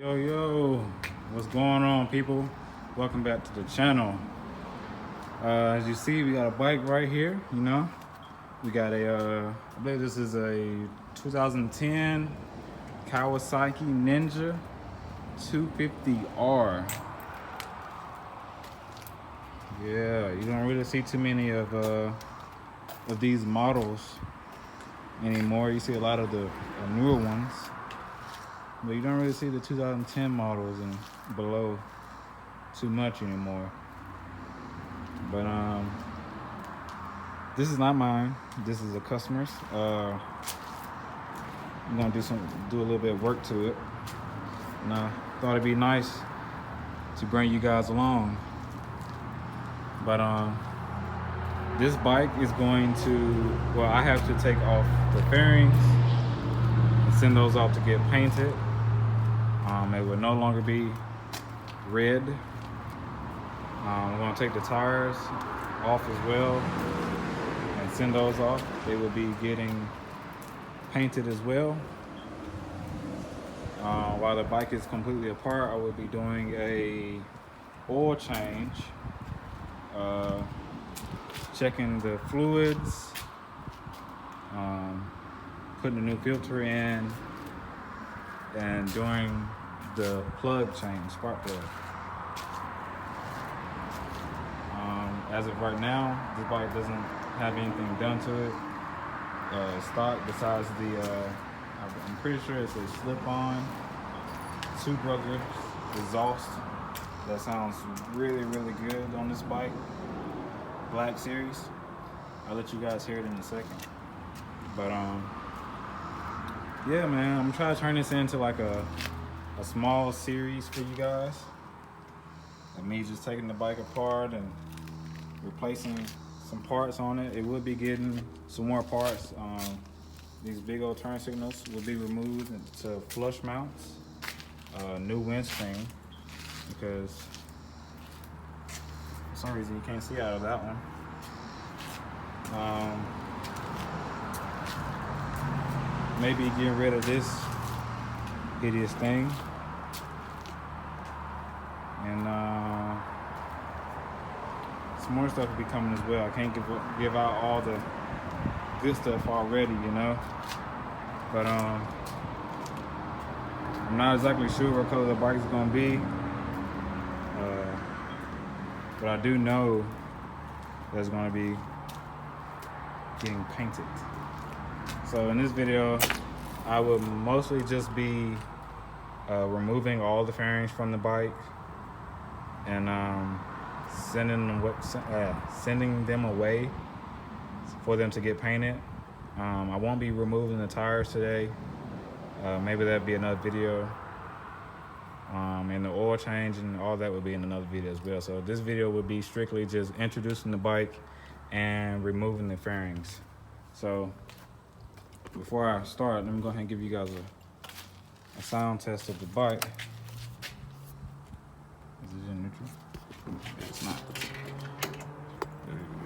Yo, what's going on, people? Welcome back to the channel. As you see, we got a bike right here. We got a I believe this is a 2010 Kawasaki Ninja 250R. Yeah, you don't really see too many of these models anymore. You see a lot of the newer ones, but you don't really see the 2010 models and below too much anymore. But this is not mine. This is a customer's. I'm gonna do a little bit of work to it, and I thought it'd be nice to bring you guys along. But this bike is going to, well, I have to take off the fairings and send those off to get painted. It will no longer be red. I'm going to take the tires off as well and send those off. They will be getting painted as well. While the bike is completely apart, I will be doing a oil change, checking the fluids, putting a new filter in, and doing the plug change, spark plug. As of right now, this bike doesn't have anything done to it. Stock, besides I'm pretty sure it's a slip-on two brothers exhaust. That sounds really good on this bike. Black Series. I'll let you guys hear it in a second. But yeah, man, I'm trying to turn this into like a small series for you guys. And me just taking the bike apart and replacing some parts on it. It will be getting some more parts. These big old turn signals will be removed to flush mounts. New windscreen, because for some reason you can't see out of that one. Maybe getting rid of this hideous thing, and some more stuff will be coming as well. I can't give out all the good stuff already, but I'm not exactly sure what color the bike is going to be, but I do know that it's going to be getting painted. So in this video, I will mostly just be removing all the fairings from the bike and sending them away for them to get painted. I won't be removing the tires today. Maybe that'll be another video. And the oil change and all that will be in another video as well. So this video will be strictly just introducing the bike and removing the fairings. So before I start, let me go ahead and give you guys a sound test of the bike. Is it in neutral? It's not. There you go.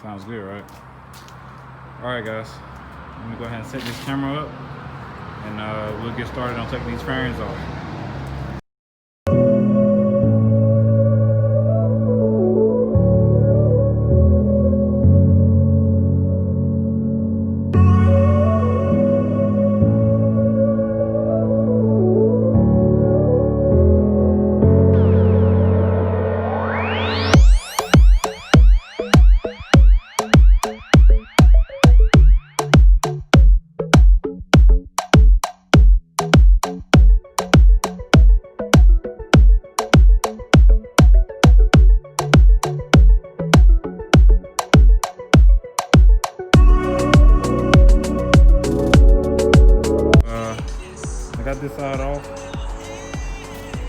Sounds good, right? All right, guys. Let me go ahead and set this camera up, and we'll get started on taking these fairings off. this side off.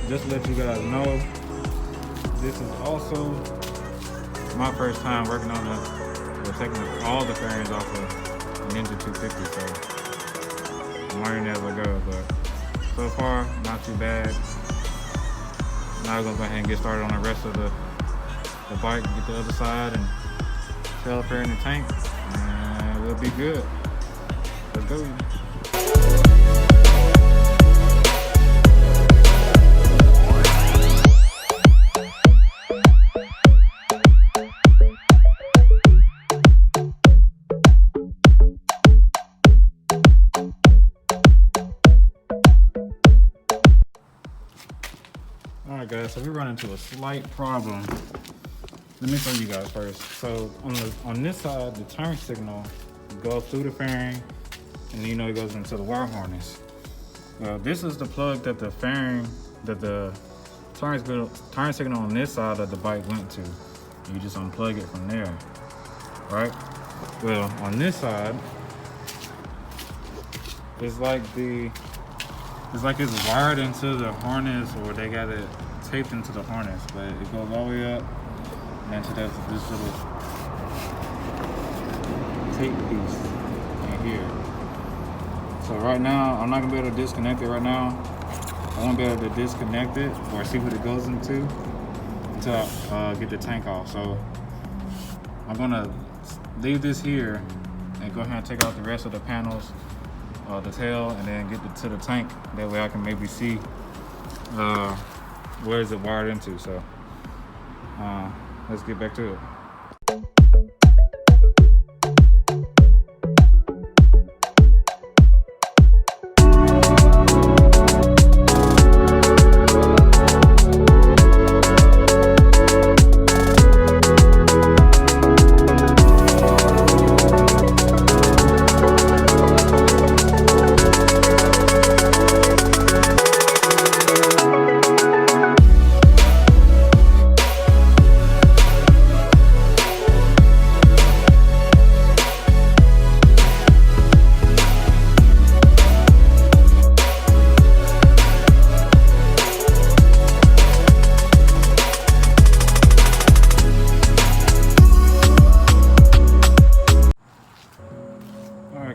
Just to let you guys know, this is also my first time working on taking all the fairings off of Ninja 250, so I'm learning as I go, but so far, not too bad. Now I'm gonna go ahead and get started on the rest of the bike, get the other side and tail fairing the tank, and we'll be good. Let's go. Alright guys, so we run into a slight problem. Let me show you guys first. So on this side, the turn signal goes through the fairing, and you know it goes into the wire harness. Well, this is the plug that the fairing, that the turn signal on this side of the bike went to. You just unplug it from there, right? Well, on this side, it's like it's wired into the harness, or they got it taped into the harness, but it goes all the way up and into this little tape piece in here. So right now, I'm not gonna be able to disconnect it right now. I won't be able to disconnect it or see what it goes into until I get the tank off. So I'm gonna leave this here and go ahead and take out the rest of the panels, the tail, and then get to the tank. That way I can maybe see where is it wired into. So let's get back to it.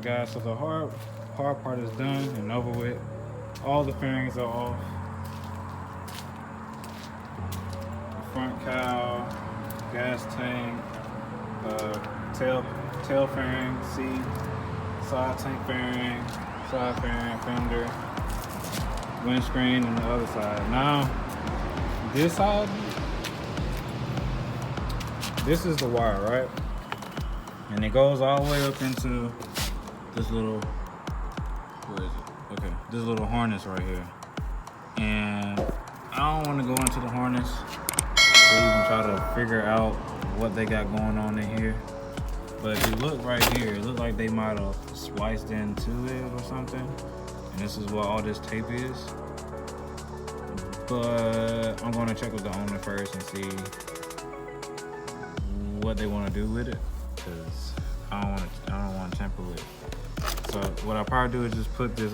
Guys, so the hard part is done and over with. All the fairings are off. The front cowl, gas tank, tail fairing, seat, side tank fairing, side fairing, fender, windscreen, and the other side. Now, this side, this is the wire, right? And it goes all the way up into this little, where is it? Okay, this little harness right here. And I don't want to go into the harness or even try to figure out what they got going on in here. But if you look right here, it looks like they might have spliced into it or something. And this is what all this tape is. But I'm going to check with the owner first and see what they want to do with it, because I don't want to tamper with it. So what I'll probably do is just put this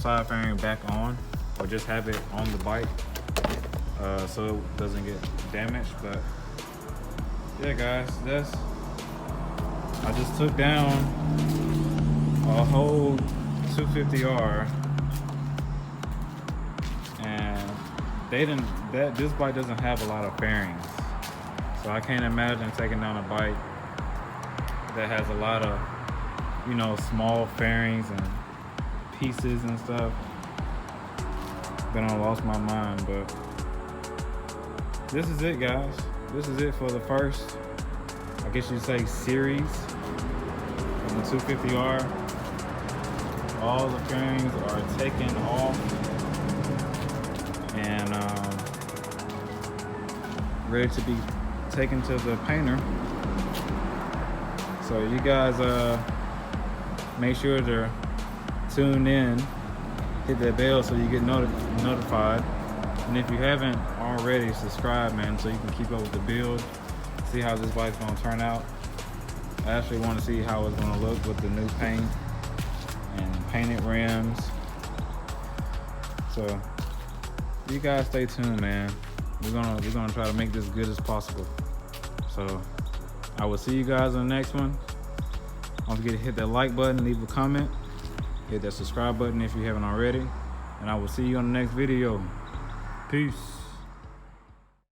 side fairing back on, or just have it on the bike so it doesn't get damaged. But yeah guys, I just took down a whole 250R, and this bike doesn't have a lot of fairings, so I can't imagine taking down a bike that has a lot of, you know, small fairings and pieces and stuff. Then I lost my mind, but this is it, guys. This is it for the first, I guess you'd say, series of the 250R. All the fairings are taken off and ready to be taken to the painter. So you guys make sure to tune in, hit that bell so you get notified. And if you haven't already, subscribe, man, so you can keep up with the build, see how this bike's gonna turn out. I actually want to see how it's gonna look with the new paint and painted rims. So you guys stay tuned, man. We're gonna try to make this good as possible. So I will see you guys on the next one. Don't forget to hit that like button, leave a comment, hit that subscribe button if you haven't already, and I will see you on the next video. Peace.